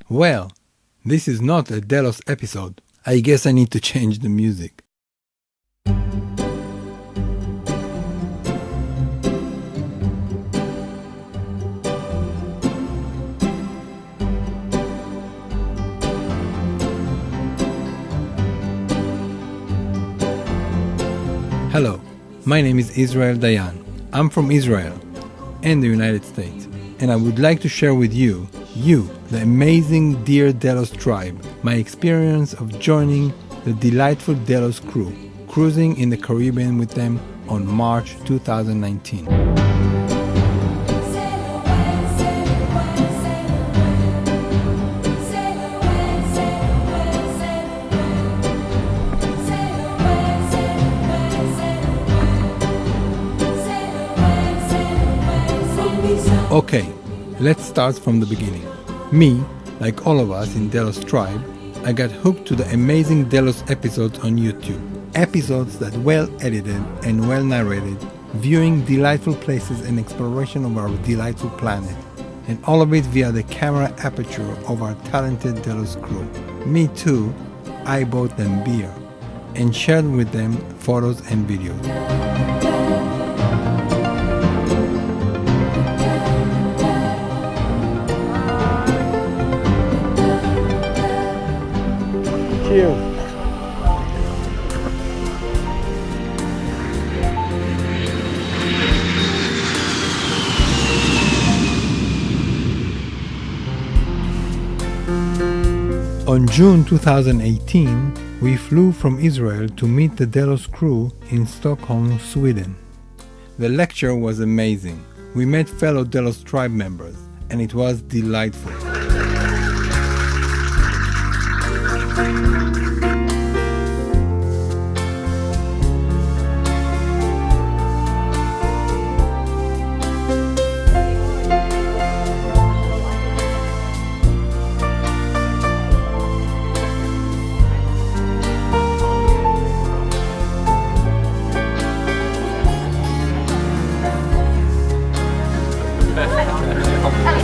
Well, this is not a Delos episode. I guess I need to change the music. Hello, my name is Israel Dayan. I'm from Israel and the United States, and I would like to share with you, the amazing Dear Delos tribe, my experience of joining the delightful Delos Crew, cruising in the Caribbean with them on March 2019. Okay, let's start from the beginning. Me, like all of us in Delos tribe, I got hooked to the amazing Delos episodes on YouTube. Episodes that well edited and well narrated, viewing delightful places and exploration of our delightful planet. And all of it via the camera aperture of our talented Delos crew. Me too, I bought them beer and shared with them photos and videos. Cheers. On June 2018, we flew from Israel to meet the Delos crew in Stockholm, Sweden. The lecture was amazing. We met fellow Delos tribe members, and it was delightful.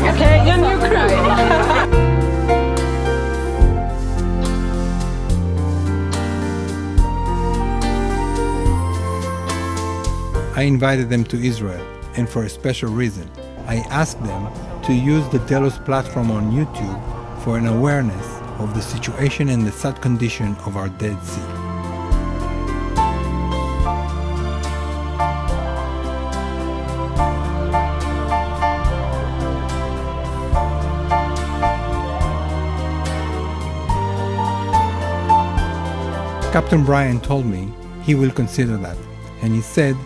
Okay, your new crew. I invited them to Israel, and for a special reason. I asked them to use the Delos platform on YouTube for an awareness of the situation and the sad condition of our Dead Sea. Captain Brian told me he will consider that, and he said,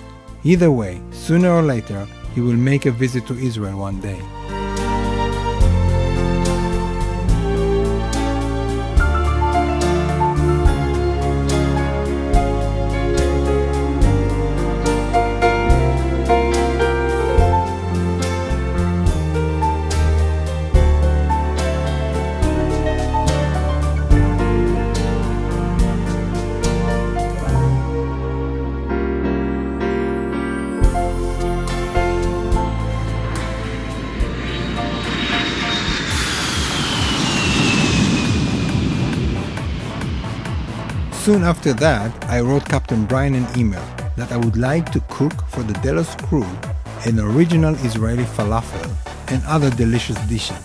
either way, sooner or later, he will make a visit to Israel one day. Soon after that, I wrote Captain Brian an email that I would like to cook for the Delos crew an original Israeli falafel and other delicious dishes.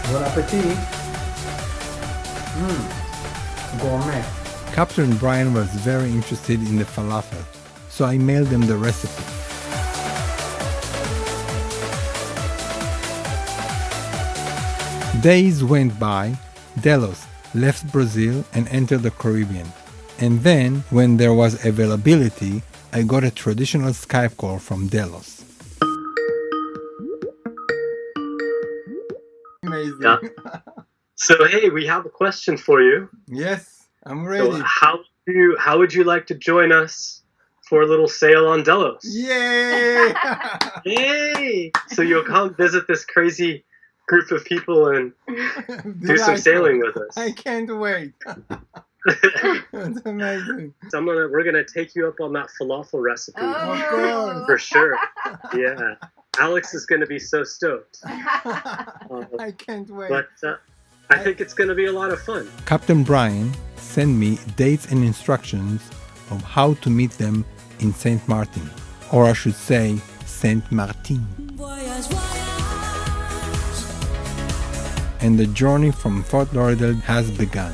Bon appetit! Gourmet. Captain Brian was very interested in the falafel, so I mailed them the recipe. Days went by. Delos left Brazil and entered the Caribbean. And then, when there was availability, I got a traditional Skype call from Delos. Amazing. Yeah. So hey, we have a question for you. Yes, I'm ready. So how would you like to join us for a little sail on Delos? Yay! Yay! So you'll come visit this crazy group of people and do some sailing with us. I can't wait. That's amazing. We're gonna take you up on that falafel recipe Of course. for sure. Yeah, Alex is gonna be so stoked. I can't wait. But I think it's gonna be a lot of fun. Captain Brian sent me dates and instructions of how to meet them in Saint Martin, or I should say Saint Martin. And the journey from Fort Lauderdale has begun.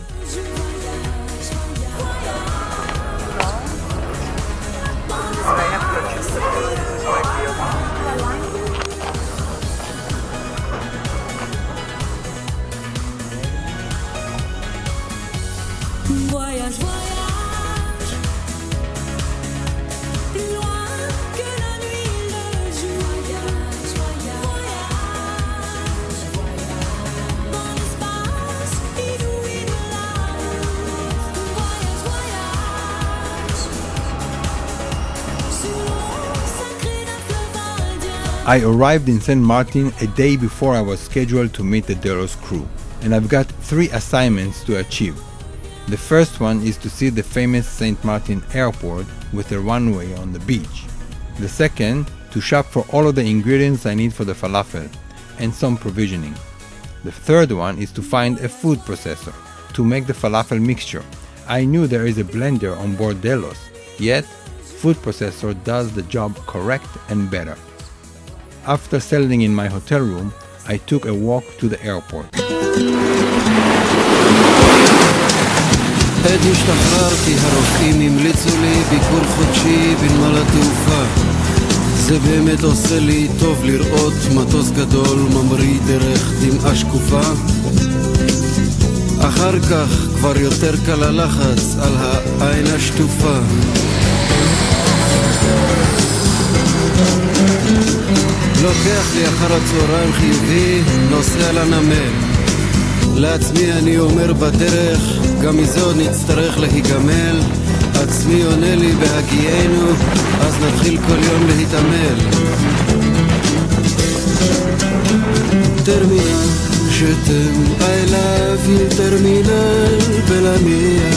I arrived in St. Martin a day before I was scheduled to meet the Delos crew, and I've got 3 assignments to achieve. The first one is to see the famous St. Martin airport with a runway on the beach. The second, to shop for all of the ingredients I need for the falafel, and some provisioning. The third one is to find a food processor to make the falafel mixture. I knew there is a blender on board Delos, yet food processor does the job correct and better. After settling in my hotel room, I took a walk to the airport. עת השתחררתי, הרופאים המליצו לי ביקור חודשי בנמל התעופה. זה באמת עושה לי טוב לראות מטוס גדול ממריא דרך דמעה שקופה. אחר כך כבר יותר קל הלחץ על העין השטופה. לוקח לי אחר הצהריים חיובי, נוסע לנמל. לעצמי אני אומר בדרך, גם מזה עוד נצטרך להיגמל. עצמי עונה לי בהגיענו, אז נתחיל כל יום להתעמל. טרמינל, שתם, I love you, טרמינל, בלמיה.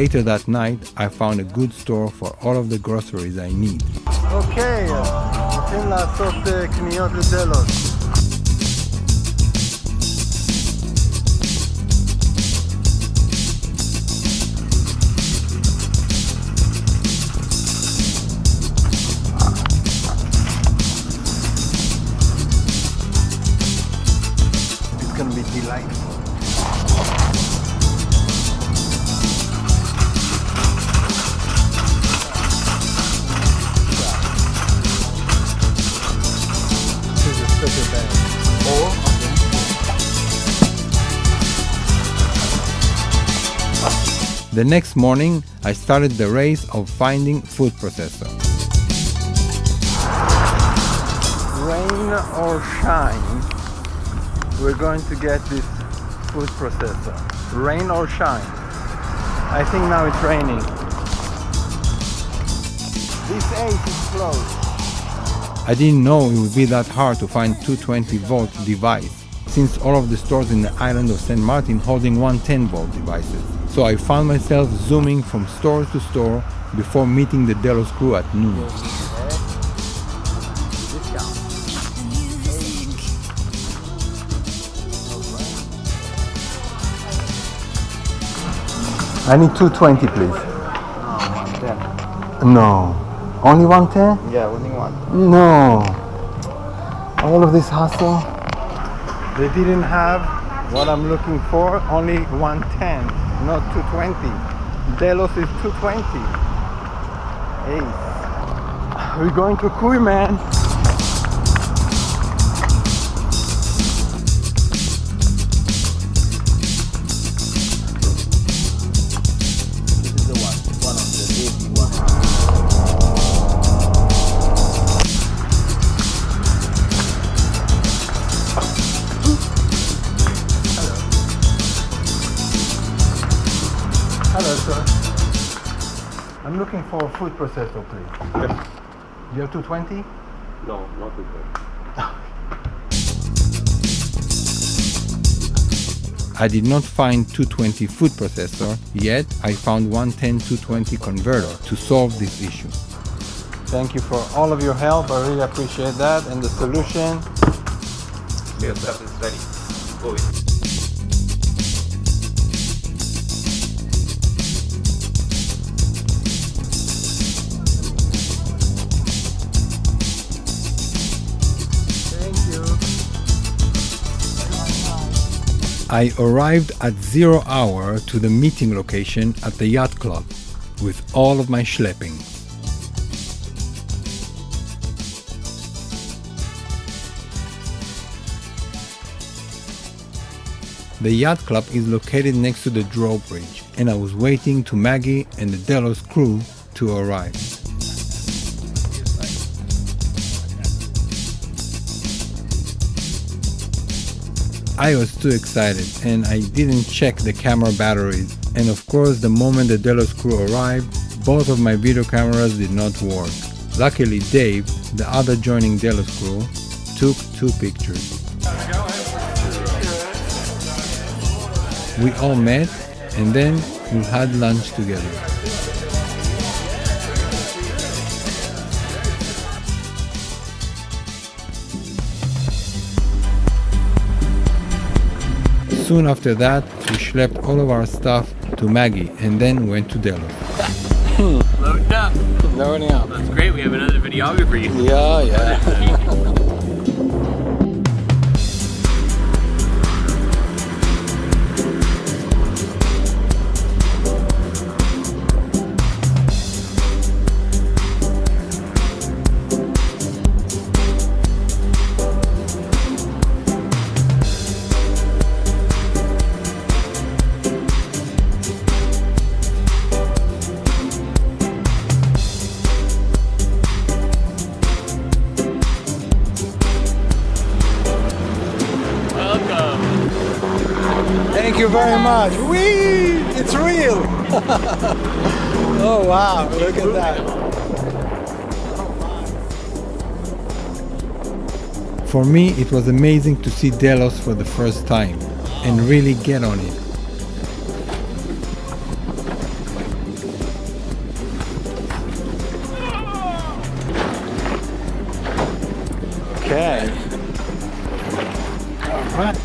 Later that night, I found a good store for all of the groceries I need. אוקיי, רוצים לעשות קניות לדלות. It's gonna be delightful. The next morning, I started the race of finding food processor. Rain or shine, we're going to get this food processor. Rain or shine. I think now it's raining. This ace is closed. I didn't know it would be that hard to find 220-volt device, since all of the stores in the island of St. Martin holding 110-volt devices. So I found myself zooming from store to store before meeting the Delos crew at noon. I need 220, please. 110. No. Only 110? Yeah, only one. No. All of this hustle. They didn't have what I'm looking for, only 110, not 220. Delos is 220. Ace. We're going to Kui, man. This is the one of the easy ones. Hello, sir. I'm looking for a food processor, please. Yes. You have 220? No, not before. I did not find 220 food processor, yet I found 110-220 converter to solve this issue. Thank you for all of your help. I really appreciate that. And the solution? Your stuff is ready. Go I arrived at 0 hour to the meeting location at the yacht club with all of my schlepping. The yacht club is located next to the drawbridge, and I was waiting to Maggie and the Delos crew to arrive. I was too excited and I didn't check the camera batteries, and of course the moment the Delos crew arrived, both of my video cameras did not work. Luckily Dave, the other joining Delos crew, took 2 pictures. We all met and then we had lunch together. Soon after that, we schlepped all of our stuff to Maggie and then went to Delos. Loading up. Loading up. That's great. We have another videographer. Yeah. Thank you very much. Whee! It's real! Oh wow, look at that. For me, it was amazing to see Delos for the first time and really get on it. Okay. All right.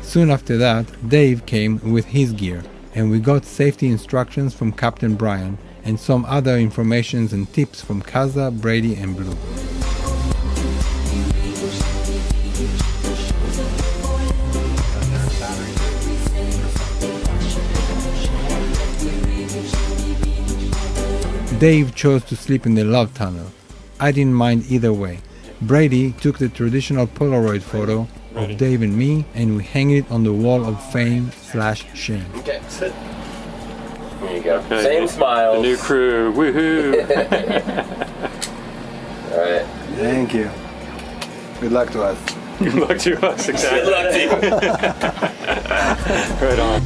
Soon after that, Dave came with his gear, and we got safety instructions from Captain Brian and some other informations and tips from Kazza, Brady and Blue. Dave chose to sleep in the love tunnel. I didn't mind either way. Brady took the traditional Polaroid photo of Dave and me, and we hang it on the wall of fame/shame. Okay, sit. There you go. Okay. Same smile. The new crew. Woohoo! All right. Thank you. Good luck to us. Good luck to us. Exactly. Good luck to you. Right on.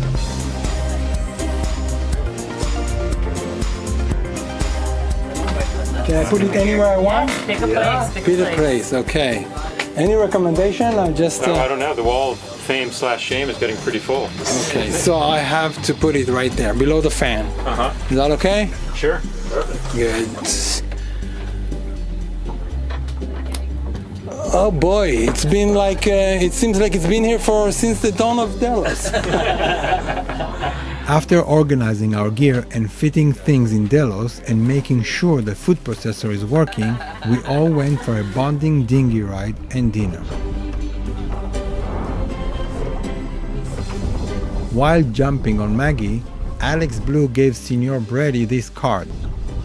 Can I put it anywhere I want? Pick a place. Pick a place, okay. Any recommendation or just... I don't know. The wall of fame/shame is getting pretty full. Okay, so I have to put it right there, below the fan. Uh-huh. Is that okay? Sure. Good. Oh boy, it's been like, it seems like it's been here since the dawn of Delos. After organizing our gear and fitting things in Delos and making sure the food processor is working, we all went for a bonding dinghy ride and dinner. While jumping on Maggie, Alex Blue gave Senior Brady this card.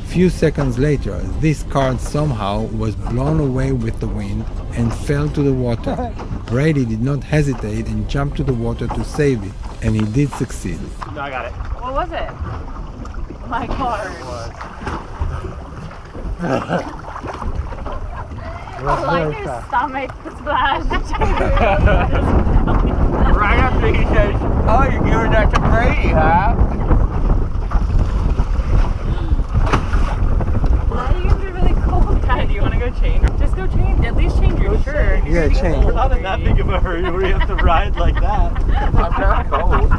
Few seconds later, this card somehow was blown away with the wind and fell to the water. Brady did not hesitate and jumped to the water to save it, and he did succeed. No, I got it. What was it? My card. It was I like very your fast. stomach splash. Right after he says, oh, you're giving that to Brady, huh? Now you're gonna be really cold, guy. Do you want to go change? Just go change. At least change your shirt. Yeah, change. We're not in that big of a hurry where you have to ride like that. I'm not cold.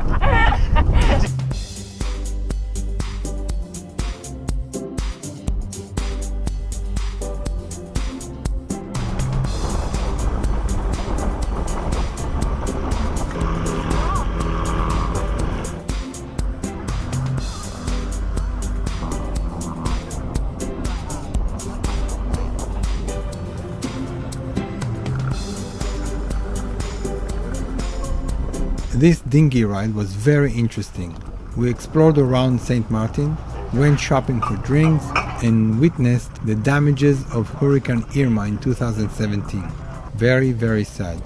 This dinghy ride was very interesting. We explored around St. Martin, went shopping for drinks, and witnessed the damages of Hurricane Irma in 2017. Very, very sad.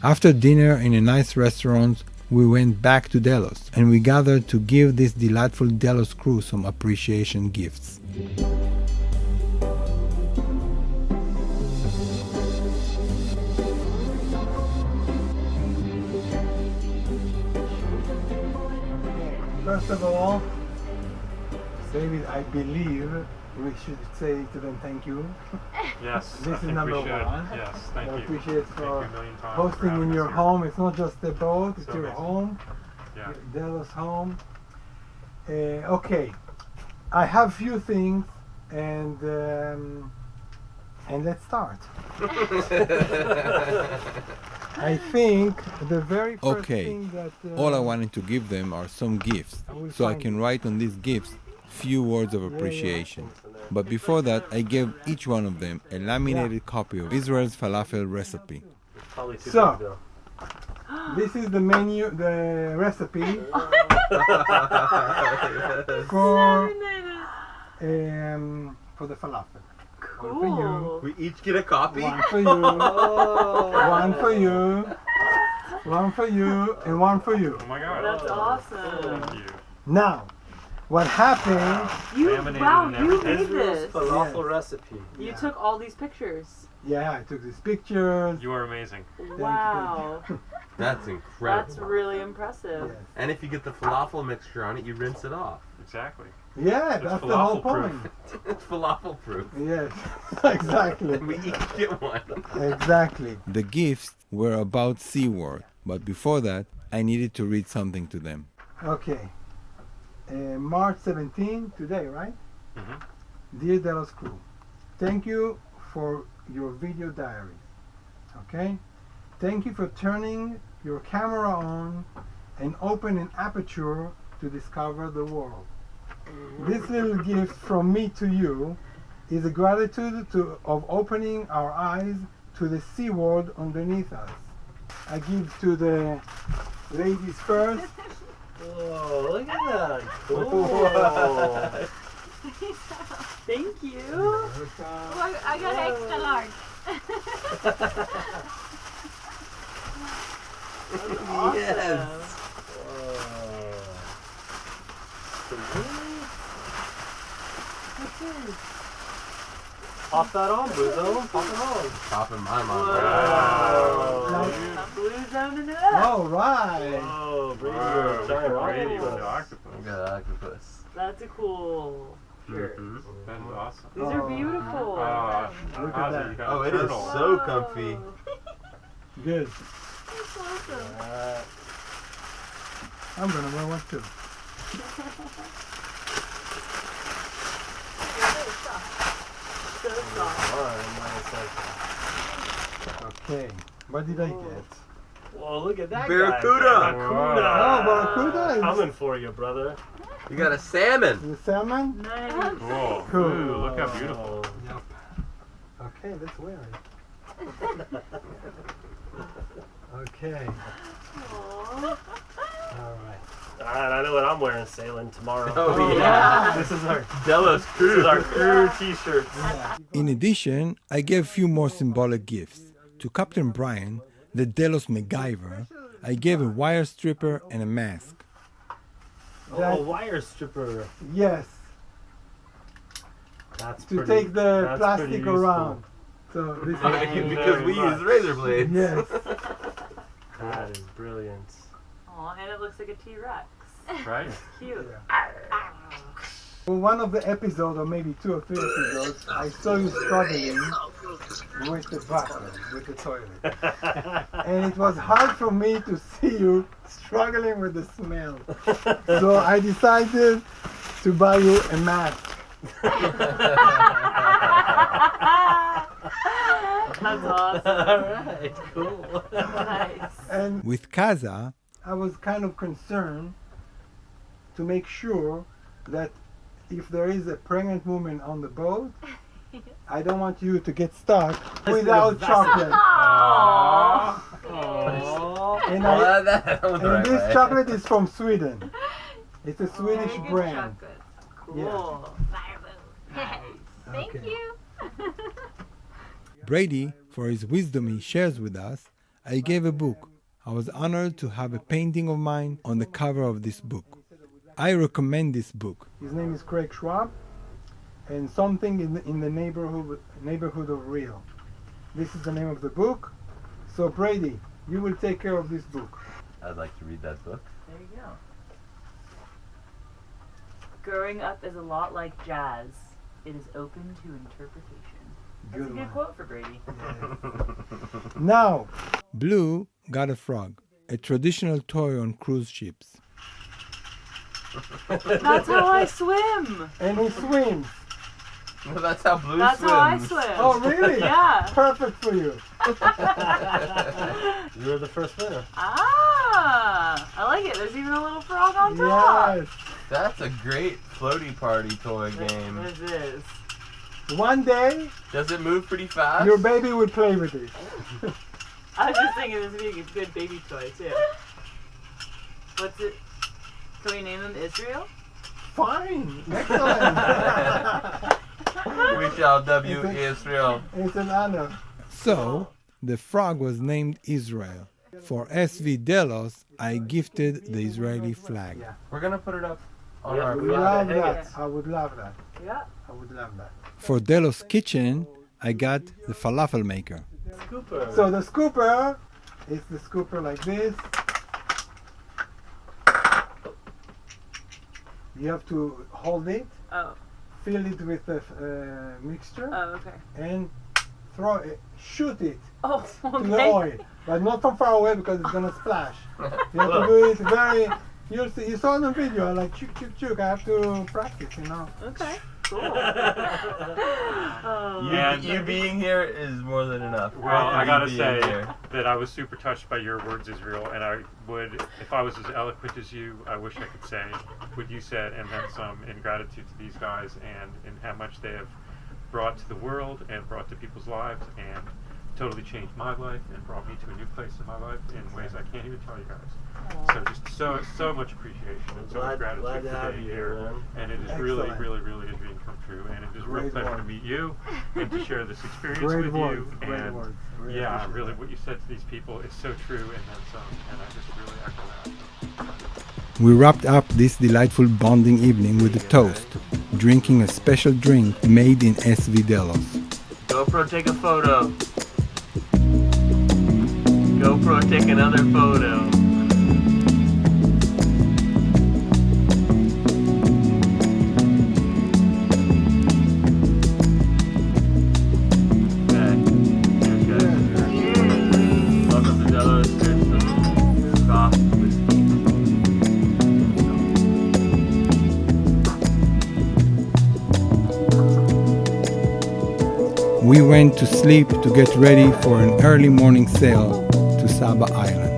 After dinner in a nice restaurant, we went back to Delos and we gathered to give this delightful Delos crew some appreciation gifts. First of all, David, I believe we should say to them thank you. Yes, This I is think number we should. one. Yes, thank I you. appreciate Thank you for a million times for hosting having in us your here. home. It's not just a boat, it's So your amazing. home, Yeah. your Delos home. Okay, I have few things and let's start. I think the very first Okay, thing that all I wanted to give them are some gifts, I will so I find can it. write on these gifts few words of appreciation. But before that, I gave each one of them a laminated copy of Israel's falafel recipe. Probably too So, big, though. this is the menu, the recipe for the falafel. One for you, We each get a copy? one for you, one for you, one for you, and one for you. Oh my god. That's awesome. Thank you. Now, what happened? Laminated Wow, and you everything. made this. Falafel recipe. You took all these pictures. Yeah, I took these pictures. You are amazing. Wow. That's incredible. That's really impressive. Yes. And if you get the falafel mixture on it, you rinse it off. Exactly. Yeah, It's that's the whole falafel-proof. point. It's falafel proof. Yes, exactly. And we each get one. Exactly. The gifts were about SeaWorld, but before that, I needed to read something to them. Okay. March 17, today, right? Mhm. Dear Delos Crew, thank you for your video diary. Okay? Thank you for turning your camera on and open an aperture to discover the world. This little gift from me to you is a gratitude of opening our eyes to the sea world underneath us. I give to the ladies first. Oh, look at that. Thank you. Welcome. I got an extra large. Yes. Pop that on, Buzzo. Pop it on. Popping my mom. Wow. Some blues on it. All right. Oh, Brady, Wow, you're a giant Brady octopus. with the octopus. Look at that octopus. That's a cool shirt. Mhm. That is awesome. These are beautiful. Look at that. You got Oh, a it is turtle. so comfy. Good. That's awesome. I'm gonna wear one too. So soft. Okay. What did I get? Whoa, look at that Barracuda. guy. Oh, Barracuda. Coming for you, brother. You got a salmon. The salmon? Nice. Cool. Cool. Ooh, look how beautiful. Okay, let's wear it. Okay. Aww. All right. Alright, I know what I'm wearing sailing tomorrow. Oh, yeah. This is our Delos Crew. This is our crew t-shirts. In addition, I gave a few more symbolic gifts. To Captain Brian, the Delos MacGyver, I gave a wire stripper and a mask. Oh, wire stripper. Yes, That's to pretty, take the that's plastic pretty useful. around. So this is, Because we use razor blades. yes. That is brilliant. Aw, and it looks like a T-Rex. Right? Cute. For one of the episodes, or maybe 2 or 3 episodes, I saw you struggling with the bathroom, with the toilet. And it was hard for me to see you struggling with the smell. So I decided to buy you a mask. That's awesome. Alright, cool. Nice. And With Kazza, I was kind of concerned to make sure that if there is a pregnant woman on the boat, I don't want you to get stuck without chocolate. Aww. And, Well, that went the and right this way. chocolate is from Sweden. It's a Swedish brand. Cool. Thank Okay. you. Brady, for his wisdom he shares with us, I gave a book. I was honored to have a painting of mine on the cover of this book. I recommend this book. His name is Craig Schwab, and something in the neighborhood of real. This is the name of the book. So Brady, you will take care of this book. I'd like to read that book. There you go. Growing up is a lot like jazz. It is open to interpretation. That's a Good good one. quote for Brady. Now, Blue got a frog, a traditional toy on cruise ships. That's how I swim. and he swims. Well, that's how Blue That's swims. how I swim. Oh, really? Yeah. Perfect for you. You're the first winner. Ah, I like it. There's even a little frog on top. Yes. That's a great floaty party toy game. This is. One day, Does it move pretty fast? your baby will play with it. I was just thinking this would be a good baby toy too. What's it? Can we name him Israel? Fine. Excellent. We shall W Israel. It's an honor. So, the frog was named Israel. For SV Delos, I gifted the Israeli flag. Yeah. We're gonna put it up on Yeah, our we We love hang that. it. I would love that. Yeah. I would love that. For Delos Kitchen, I got the falafel maker. Scooper. So the scooper is the scooper like this. You have to hold it, Oh. fill it with the mixture, Oh. Okay. and throw it, shoot it Oh. to the Okay. oil, but not from far away because it's gonna splash. You have to do it very. You saw it on video. I like chuk chuk chuk. I have to practice, you know. Okay. Cool. You being here is more than enough. Well, I You gotta being say here. that I was super touched by your words, Israel, and I would, if I was as eloquent as you, I wish I could say what you said and then some in gratitude to these guys and in how much they have brought to the world and brought to people's lives and totally changed my life and brought me to a new place in my life in ways I can't even tell you guys. So just so much appreciation and so much gratitude glad to for have being you here. here, man. And it is Excellent. really a dream come true. And it is a real Great pleasure work. to meet you and to share this experience Great with words. you. Great And words. Really yeah, appreciate really, that. what you said to these people is so true, and then some, and I just really echo that. We wrapped up this delightful bonding evening with a toast, drinking a special drink made in SV Delos. GoPro, take a photo. GoPro, take another photo. Okay. Cheers, guys. Welcome to Delos. There's some soft whiskey. We went to sleep to get ready for an early morning sail to Saba Island.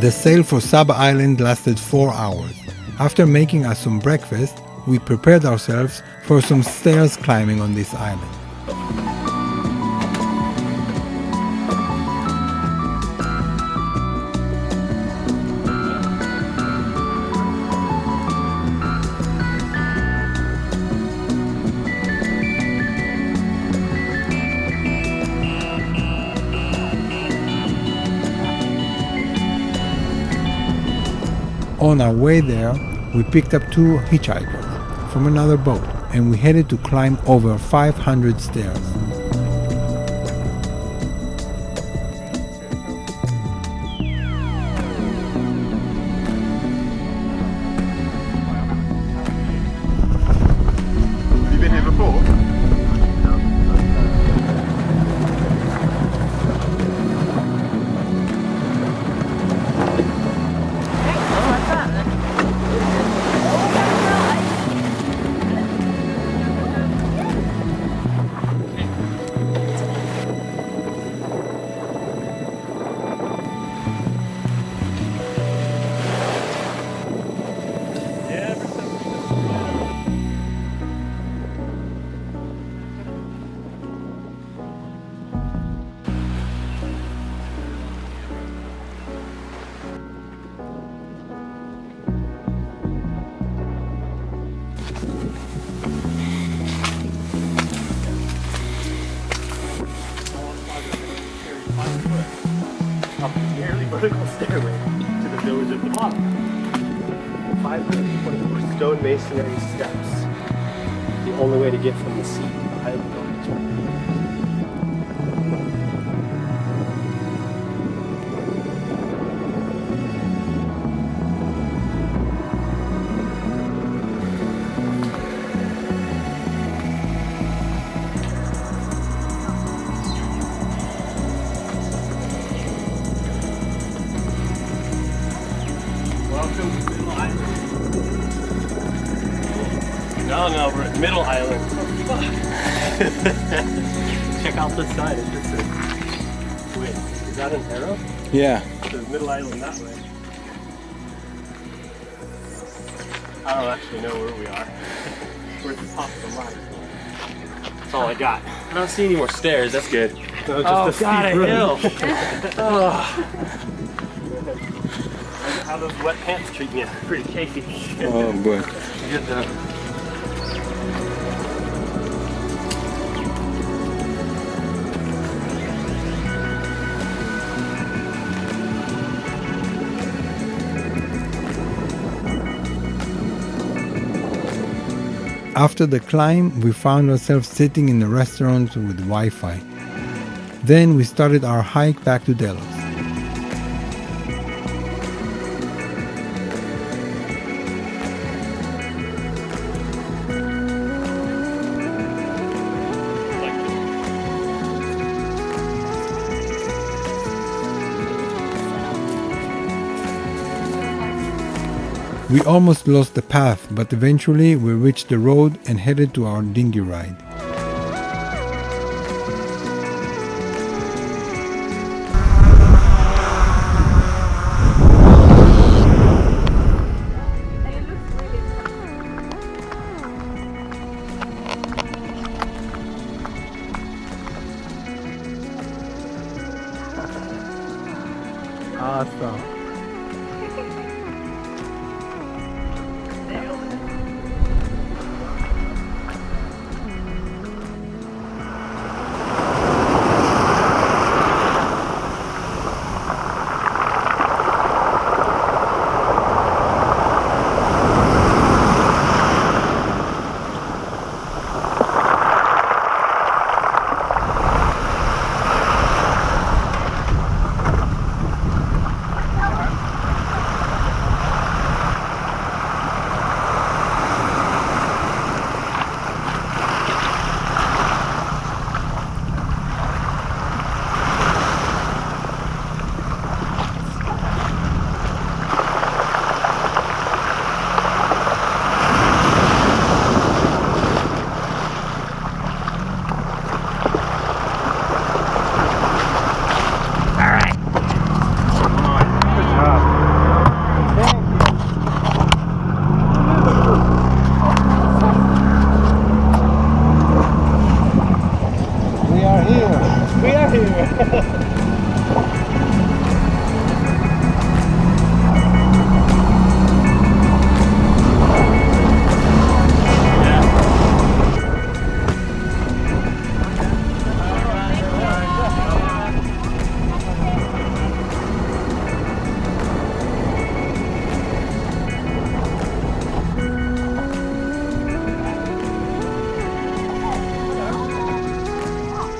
The sail for Saba Island lasted 4 hours. After making us some breakfast, we prepared ourselves for some stairs climbing on this island. On our way there, we picked up 2 hitchhikers from another boat and we headed to climb over 500 stairs. Have you been here before? Up the nearly vertical stairway to the village at the bottom. 524 stone masonry steps. The only way to get from the sea to the island village. No, we're at Middle Island. Check out this side. It just says, wait, is that an arrow? Yeah. It says Middle Island that way. I don't actually know where we are. We're at the top of the line. That's all I got. I don't see any more stairs. That's good. No, just a hill. How those wet pants treating you? Pretty cakey. Oh boy. Good though. After the climb, we found ourselves sitting in a restaurant with Wi-Fi. Then we started our hike back to Delos. We almost lost the path, but eventually we reached the road and headed to our dinghy ride. Awesome.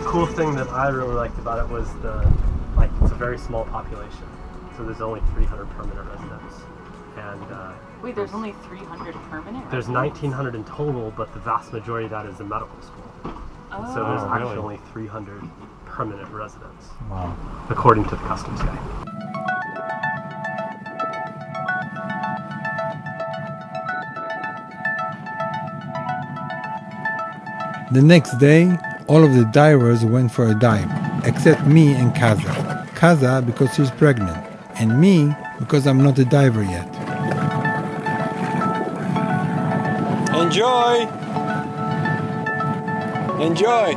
Cool thing that I really liked about it was it's a very small population. So there's only 300 permanent residents. And Wait, there's only 300 permanent there's residents? 1900 in total, but the vast majority of that is the medical school. And so there's actually only 300 permanent residents. Wow. According to the customs guy. The next day, all of the divers went for a dive, except me and Kazza. Kazza because she's pregnant, and me because I'm not a diver yet. Enjoy! Enjoy!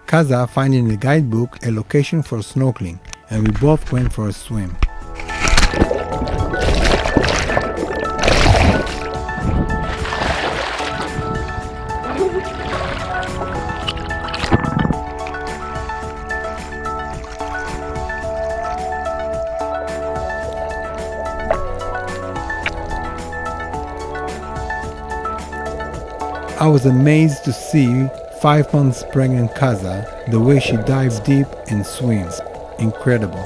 Kazza found in the guidebook a location for snorkeling, and we both went for a swim. I was amazed to see 5 months pregnant Kazza, the way she dives deep and swims. Incredible.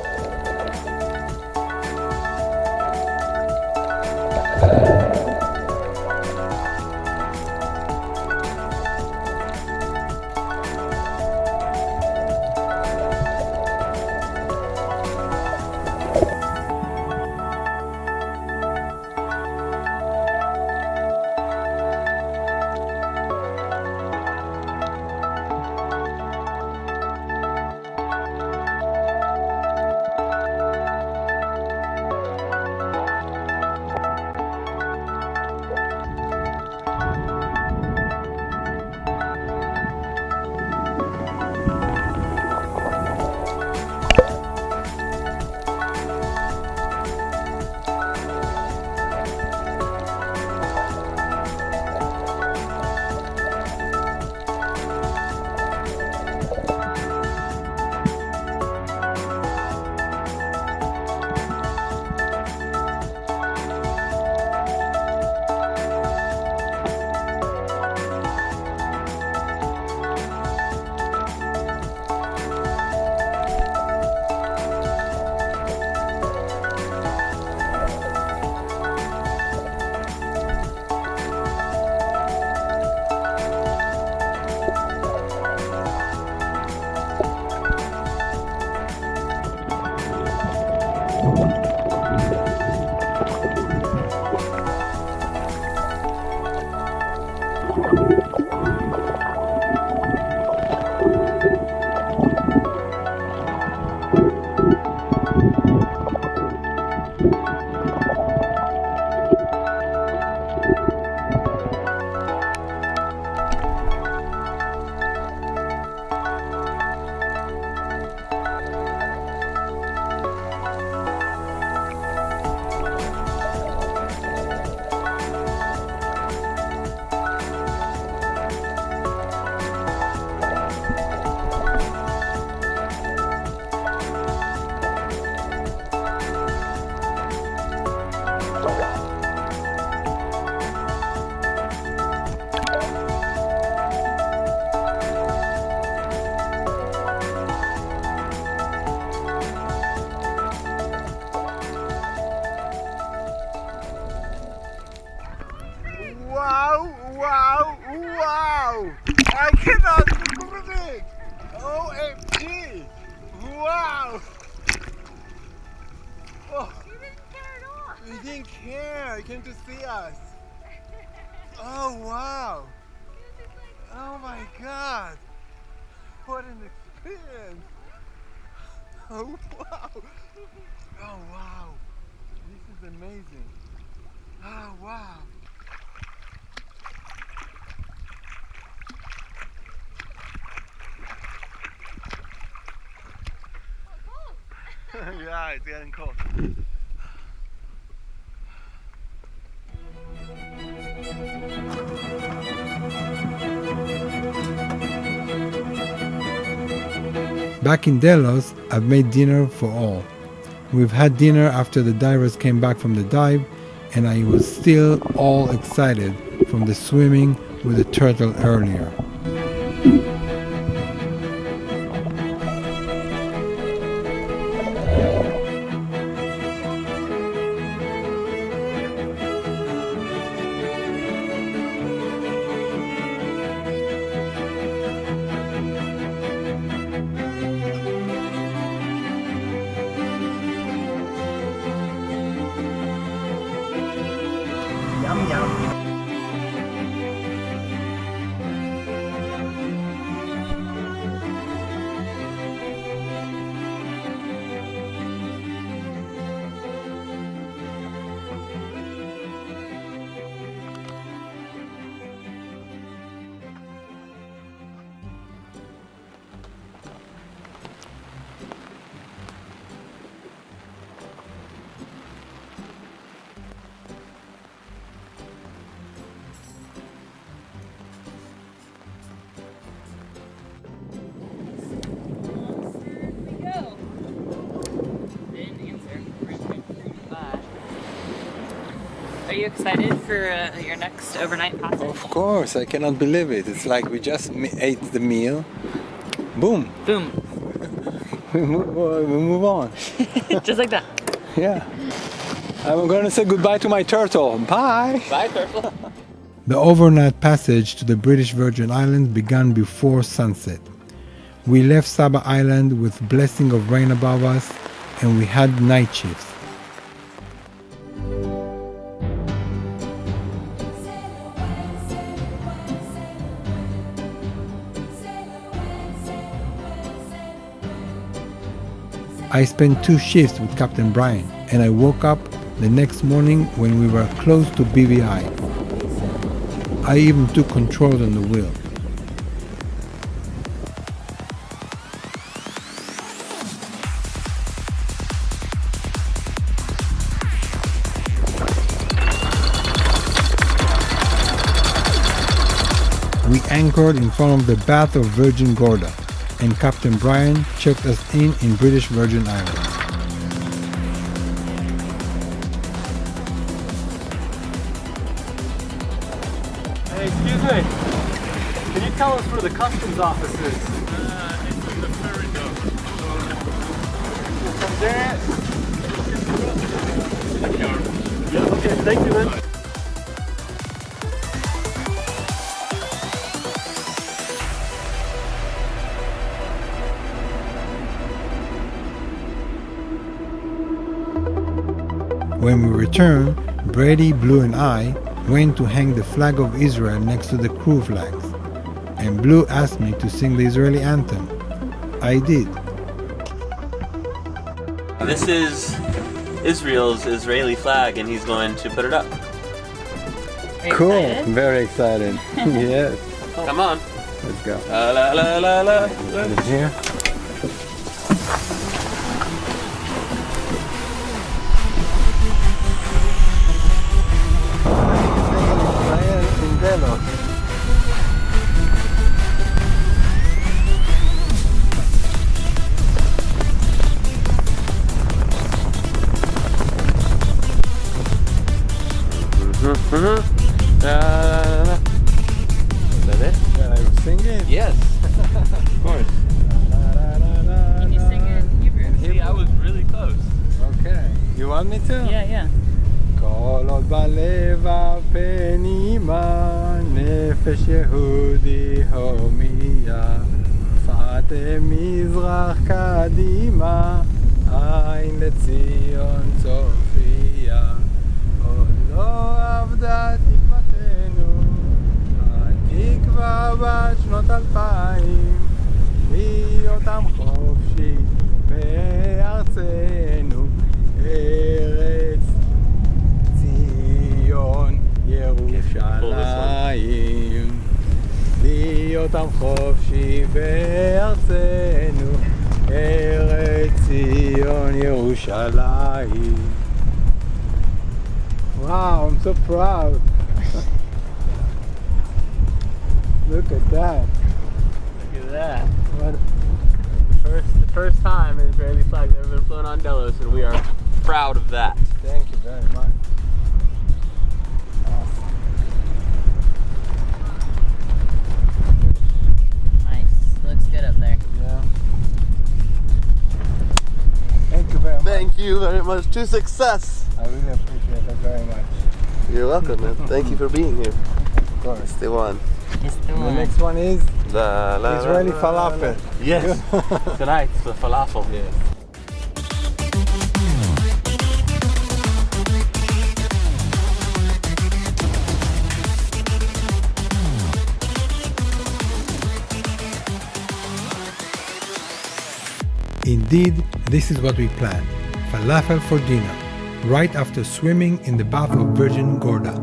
he came to see us. Oh, wow. Oh, my God. What an experience. Oh, wow. Oh, wow. This is amazing. Oh, wow. Yeah, it's getting cold. Back in Delos, I've made dinner for all. We've had dinner after the divers came back from the dive, and I was still all excited from the swimming with the turtle earlier. Yum yum. Are you excited for your next overnight passage? Of course, I cannot believe it. It's like we just ate the meal. Boom. Boom. We move on. Just like that. Yeah. I'm going to say goodbye to my turtle. Bye. Bye, turtle. The overnight passage to the British Virgin Islands began before sunset. We left Saba Island with blessing of rain above us, and we had night shifts. I spent 2 shifts with Captain Brian, and I woke up the next morning when we were close to BVI. I even took control on the wheel. We anchored in front of the Bath of Virgin Gorda, and Captain Brian checked us in British Virgin Islands. Hey, excuse me. Can you tell us where the customs office is? It's in the ferry dock. From there. Yeah, okay, thank you, man. When we returned, Brady, Blue and I went to hang the flag of Israel next to the crew flags, and Blue asked me to sing the Israeli anthem. I did. This is Israel's Israeli flag, and he's going to put it up. Cool. Very excited. Yes. Come on. Let's go. La la la la la. Here. In Delos. Is that it? Can I sing it? Yes. Of course. Can you sing it in Hebrew? See, I was really close. Okay. You want me to? Yeah. כל עוד בלב הפנימה נפש יהודי הומייה פאתי מזרח קדימה עין לציון צופיה עוד לא לא אבדה תקוותנו, התקווה בת שנות 2000, להיות עם חופשי בארצנו, ארץ ציון ירושלים. להיות עם חופשי בארצנו, ארץ ציון ירושלים. Wow, I'm so proud. Look at that. Look at that. What? The first time an Israeli flag has ever been flown on Delos, and we are proud of that. Thank you very much. Nice. Looks good up there. Yeah. Thank you very much. Thank you very much. To success. I really appreciate that very much. You're welcome, man. Thank you for being here. Of course. It's the one. It's the The one. next one is Israeli falafel. Yes. Tonight, the falafel. Yes. Indeed, this is what we planned. Falafel for dinner, right after swimming in the bath of Virgin Gorda.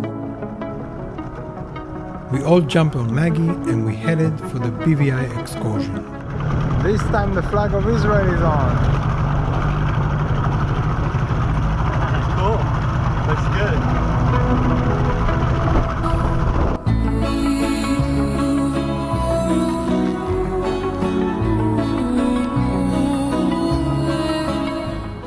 We all jumped on Maggie and we headed for the BVI excursion. This time the flag of Israel is on. Cool. Looks good.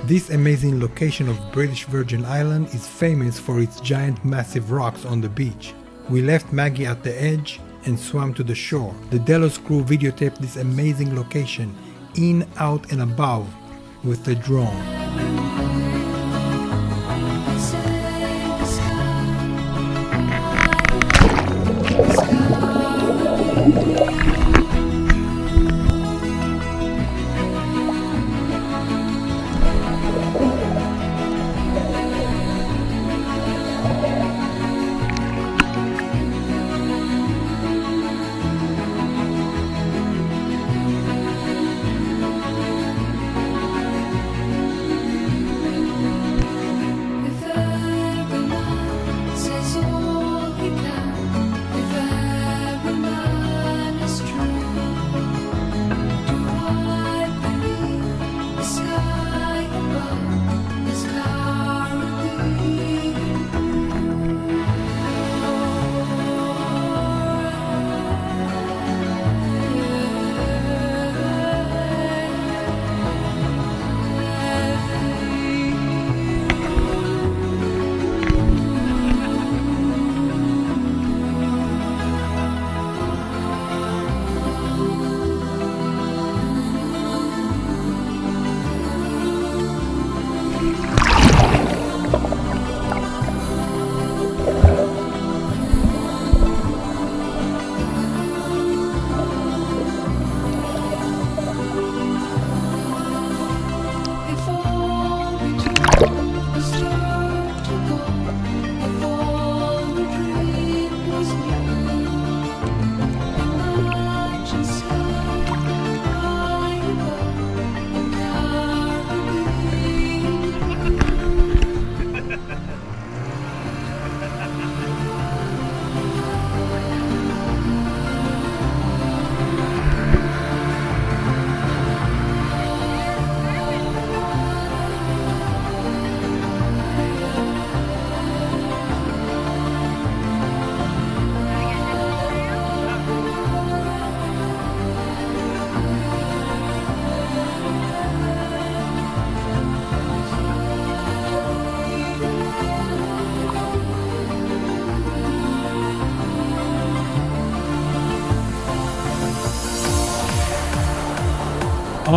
This amazing location of British Virgin Island is famous for its giant massive rocks on the beach. We left Maggie at the edge and swam to the shore. The Delos crew videotaped this amazing location in, out and above with the drone.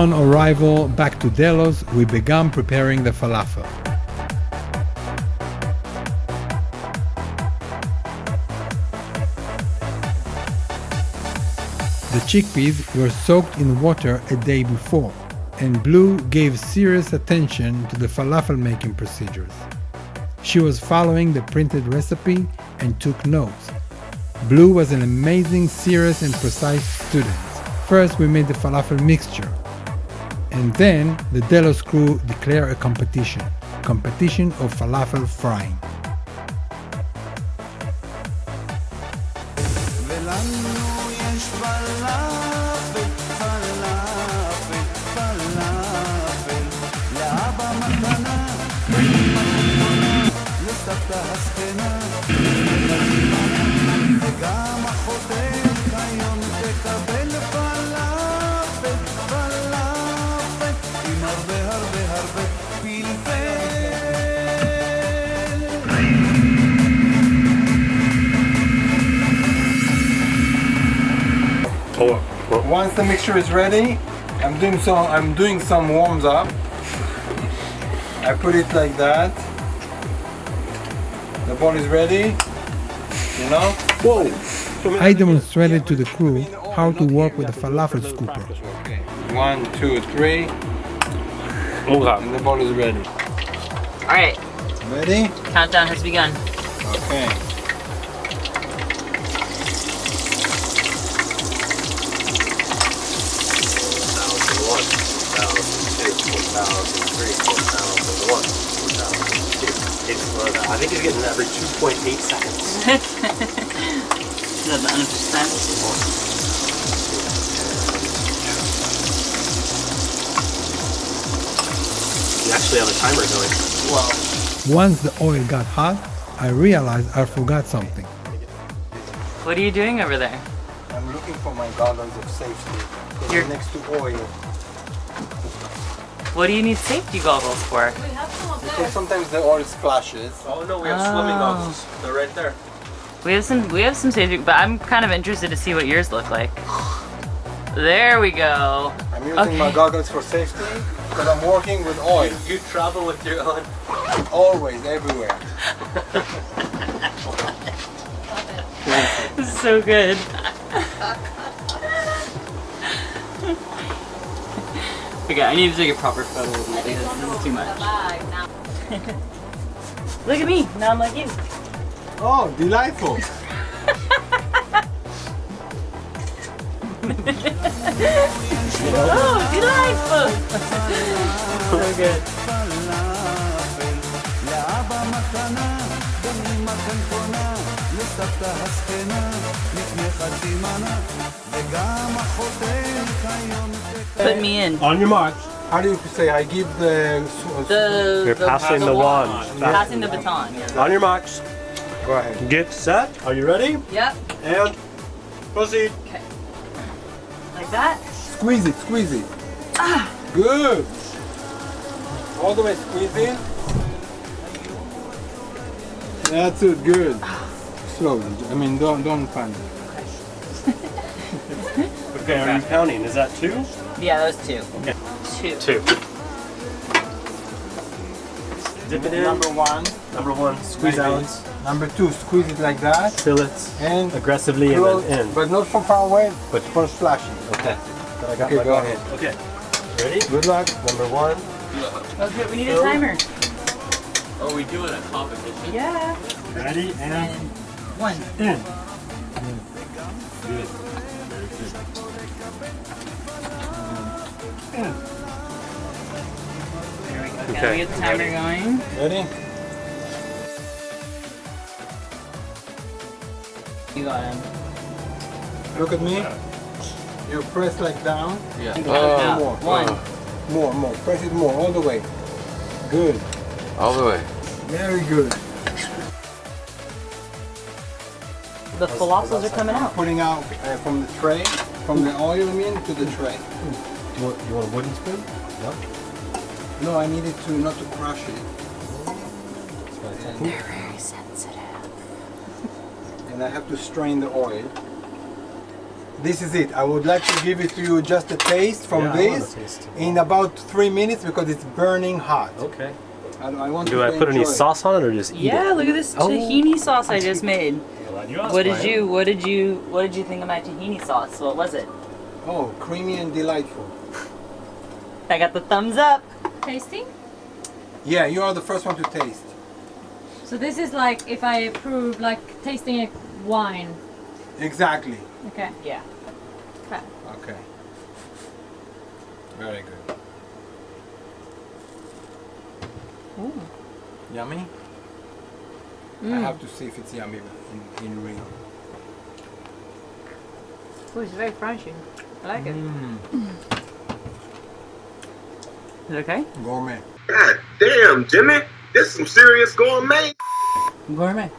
On arrival back to Delos, we began preparing the falafel. The chickpeas were soaked in water a day before, and Blue gave serious attention to the falafel making procedures. She was following the printed recipe and took notes. Blue was an amazing, serious and precise student. First we made the falafel mixture. And then the Delos Crew declared a competition of falafel frying. Once the mixture is ready, I'm doing some warms up. I put it like that. The ball is ready. You know? Whoa! I demonstrated to the crew how to work with a falafel scooper. Okay. 1, 2, 3. And the ball is ready. Alright, Ready? countdown has begun. Okay. I think he's getting every 2.8 seconds. Is that the 100%? You actually have a timer going. Well, Once the oil got hot, I realized I forgot something. what are you doing over there? I'm looking for my goggles of safety. You're- They're next to oil. What do you need safety goggles for? Because sometimes the oil splashes. Oh no, we have swimming goggles. They're right there. We have some safety, but I'm kind of interested to see what yours look like. There we go. I'm using my goggles for safety because I'm working with oil. You travel with your own. Always, everywhere. This is so good. Okay, I need to take a proper photo of you because this is too much. Look at me, now I'm like you. Oh, delightful. Oh, delightful. So good. Put me in. On your march. How do you say? I give the. You're passing the wand. Passing the baton. Yeah. On your marks. Go ahead. Get set. Are you ready? Yep. And proceed. Okay. Like that. Squeeze it, squeeze it. Good. All the way squeeze in. That's it, good. Slowly. I mean, don't panic. Okay, are you counting? Is that 2? Yeah, that was 2. Okay. 2. 2. Dip it in. Number 1. Number 1, squeeze out. Number 2, squeeze it like that. Fill it And aggressively close, and then in. but not from far away, But from splashing. okay. But I got Okay, my go goggles. ahead. Okay. Ready? Good luck. Number 1. Okay, we need a timer. Are we doing a competition? Yeah. Ready? And 1. in. Good. In. There we go. Okay, Can we get the timer going? Ready? You got him. Look at me. You press like down. Yeah. More. 1. More. Press it more, all the way. Good. All the way. Very good. The falafels are coming out. Putting out from the tray, from the oil, I mean, to the tray. You want a wooden spoon? Yep. No, I needed to not to crush it. They're very sensitive. And I have to strain the oil. This is it. I would like to give it to you just a taste from Yeah, I this want a taste. in about 3 minutes because it's burning hot. Okay. I want Do you I to put any enjoy it. sauce on it or just eat it? Yeah, look at this tahini sauce I just made. Glad you asked, What did Brian. you think of my tahini sauce? What was it? Oh, creamy and delightful. I got the thumbs up. Tasting? Yeah, you are the first one to taste. So this is like if I approve, like tasting a wine. Exactly. Okay. Yeah. Okay. Okay. Very good. Ooh. Yummy? I have to see if it's yummy in real. Oh, it's very crunchy. I like it. Is it okay? Gourmet. God damn, Jimmy. This is some serious gourmet. Gourmet.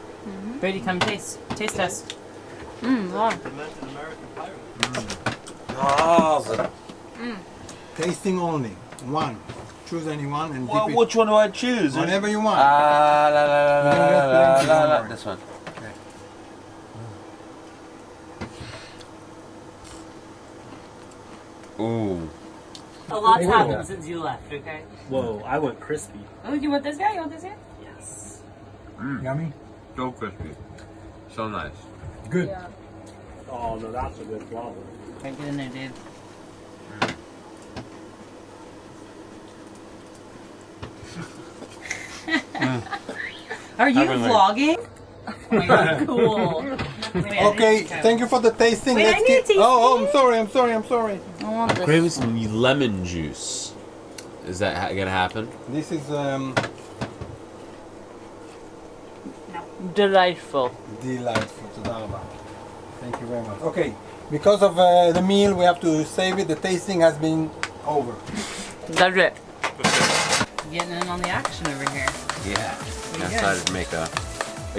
Brady, come taste test. Wow. Awesome. Tasting only. One. Choose any one and Well, dip it. which one do I choose? Whatever you want. This one. Okay. Ooh. A lot's happened since you left, okay? Whoa, I went crispy. Oh, you want this guy? You want this guy? Yes. Yummy? So crispy. So nice. Good. Yeah. Oh no, that's a good problem. Alright, get in there, Dave. Are you vlogging? Cool. Okay, thank you for the tasting. Wait, I need to taste Oh, I'm sorry. I want this. Crave some lemon juice. Is that gonna happen? This is Delightful. delightful. Toda raba. Thank you very much. Okay, because of the meal, we have to save it. The tasting has been over. That's it. Getting in on the action over here. Yeah. I decided to make a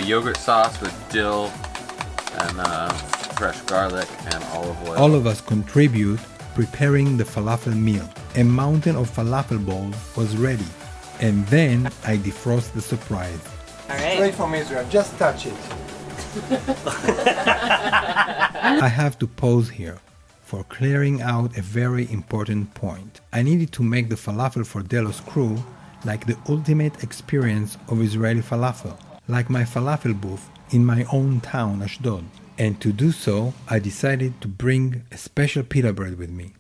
yogurt sauce with dill and fresh garlic and olive oil. All of us contribute preparing the falafel meal. A mountain of falafel balls was ready, and then I defrost the surprise. Alright. Straight from Israel. Just touch it. I have to pause here for clearing out a very important point. I needed to make the falafel for Delos Crew like the ultimate experience of Israeli falafel, like my falafel booth in my own town, Ashdod. And to do so, I decided to bring a special pita bread with me,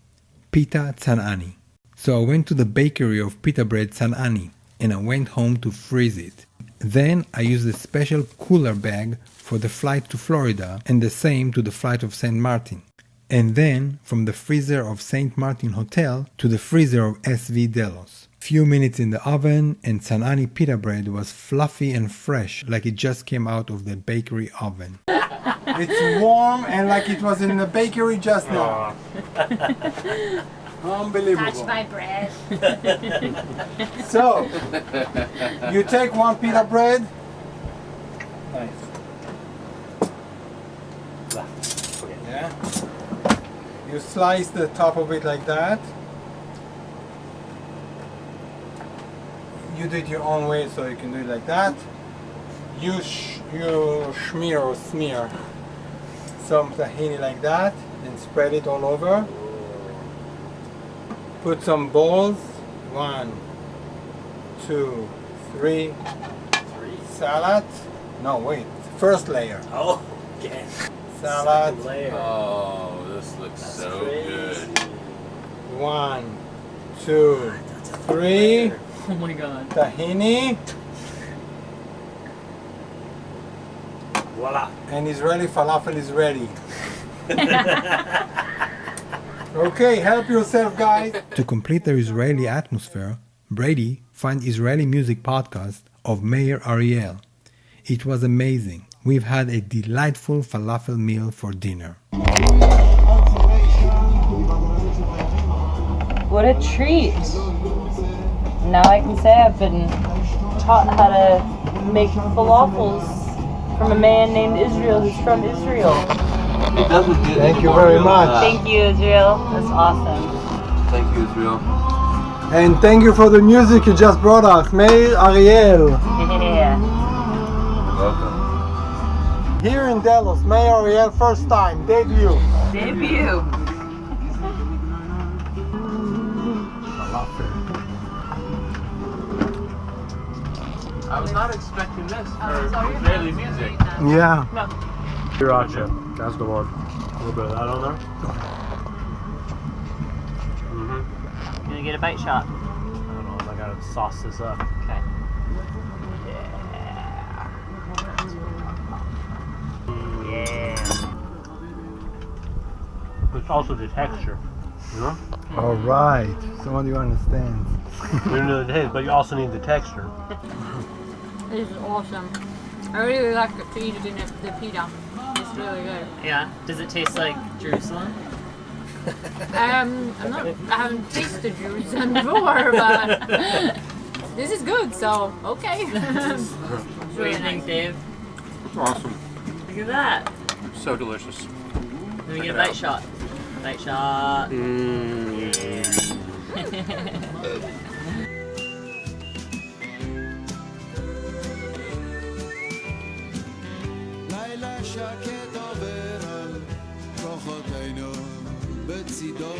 pita tzan'ani. So I went to the bakery of pita bread tzan'ani, and I went home to freeze it. Then I used a special cooler bag for the flight to Florida and the same to the flight of St. Martin. And then from the freezer of St. Martin Hotel to the freezer of SV Delos. Few minutes in the oven and tzan'ani pita bread was fluffy and fresh like it just came out of the bakery oven. It's warm and like it was in the bakery just now. Unbelievable. Touch my bread. So, you take one pita bread. Nice. Yeah. You slice the top of it like that. You do it your own way, so you can do it like that. You smear or smear some tahini like that and spread it all over. Put some balls. 1, 2, 3. Salad. No, wait. First layer. Oh, okay. Salad. Second layer. Oh, this looks so good. 1, 2, 3. Oh my god. Tahini. Voila. And Israeli falafel is ready. Okay, help yourself, guys. To complete the Israeli atmosphere, Brady found Israeli music podcast of Meir Ariel. It was amazing. We've had a delightful falafel meal for dinner. What a treat. Now I can say I've been taught how to make falafels from a man named Israel who's from Israel. Thank you very much. Thank you, Israel. That's awesome. Thank you, Israel. And thank you for the music you just brought us, Meir Ariel. Yeah. Welcome. Here in Delos, Meir Ariel, first time, debut. Debut. I was not expecting this for Israeli music. Yeah. Sriracha. That's the one. A little bit of that on there. You gonna get a bite shot? I don't know. I gotta sauce this up. Okay. it's also the texture, you know? All right, someone who understands. You don't know the taste, but you also need the texture. This is awesome. I really like to eat it in the pita. It's really good. Yeah. Does it taste like Jerusalem? I haven't tasted Jerusalem before, but this is good, so okay. What do you think, Dave? It's awesome. Look at that. So delicious. Let me get a bite shot. Bite shot. לילה שקט עובר על כוחותינו בצידו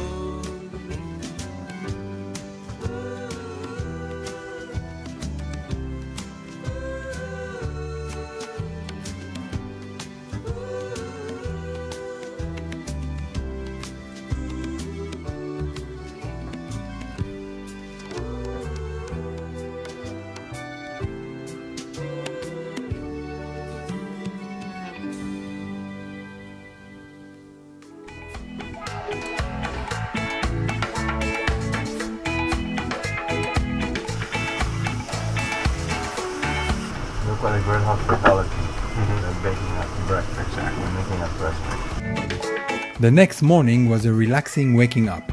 Quite a great hospitality and baking us breakfast. Exactly. Making us breakfast. The next morning was a relaxing waking up.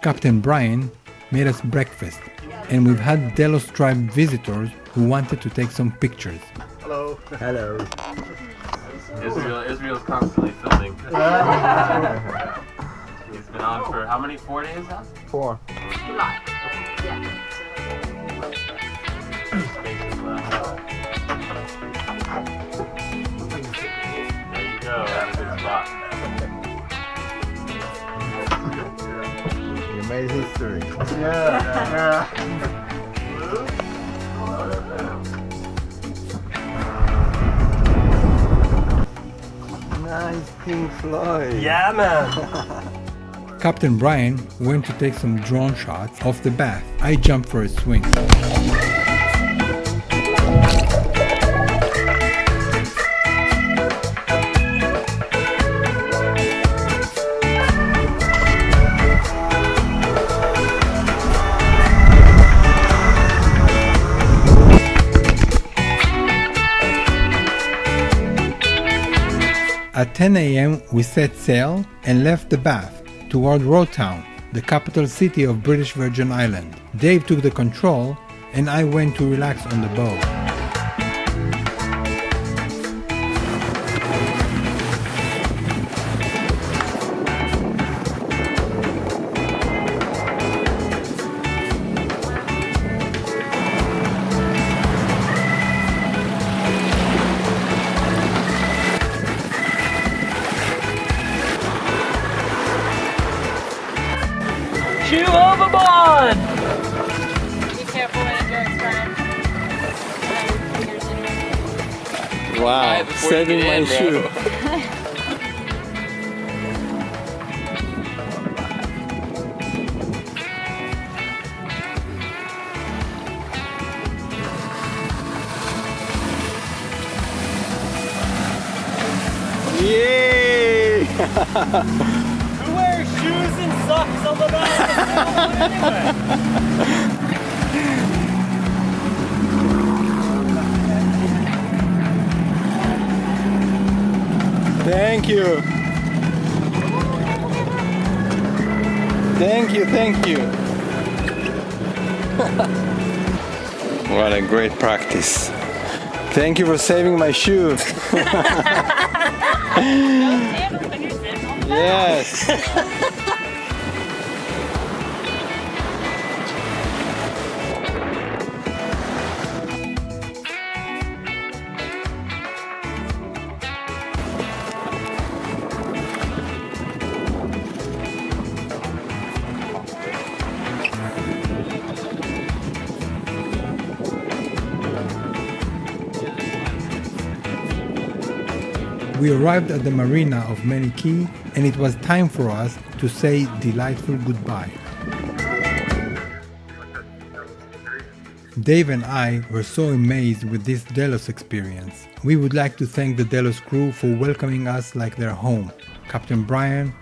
Captain Brian made us breakfast, and we've had Delos tribe visitors who wanted to take some pictures. Hello. Hello. Israel's constantly filming. He's been on for how many? 4 days now? 4. There you go, that's a good spot. You made history. Yeah. Nice Pink Floyd. Yeah, man. Captain Brian went to take some drone shots of the bath. I jumped for a swing. At 10 a.m. we set sail and left the bath toward Rotown, the capital city of British Virgin Island. Dave took the control and I went to relax on the boat. Shoe overboard! Be careful when it goes firm. Wow, saving my shoe. Yay! Who wears shoes and socks on the bottom anyway? Thank you. Thank you, thank you. What a great practice. Thank you for saving my shoe. Yes. We arrived at the marina of Meniki and it was time for us to say delightful goodbye. Dave and I were so amazed with this Delos experience. We would like to thank the Delos crew for welcoming us like their home. Captain Brian,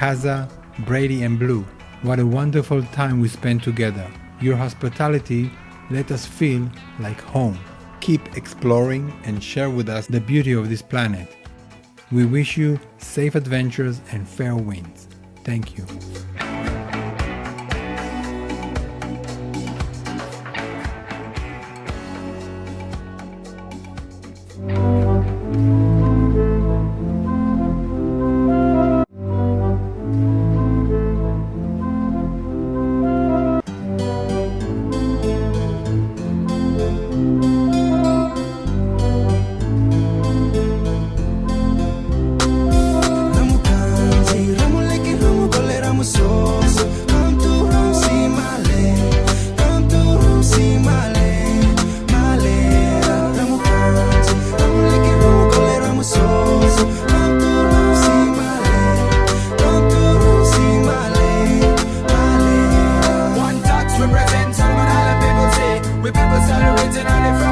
Kazza, Brady and Blue. What a wonderful time we spent together. Your hospitality let us feel like home. Keep exploring and share with us the beauty of this planet. We wish you safe adventures and fair winds. Thank you. Represent some of all the people say we people celebrating on the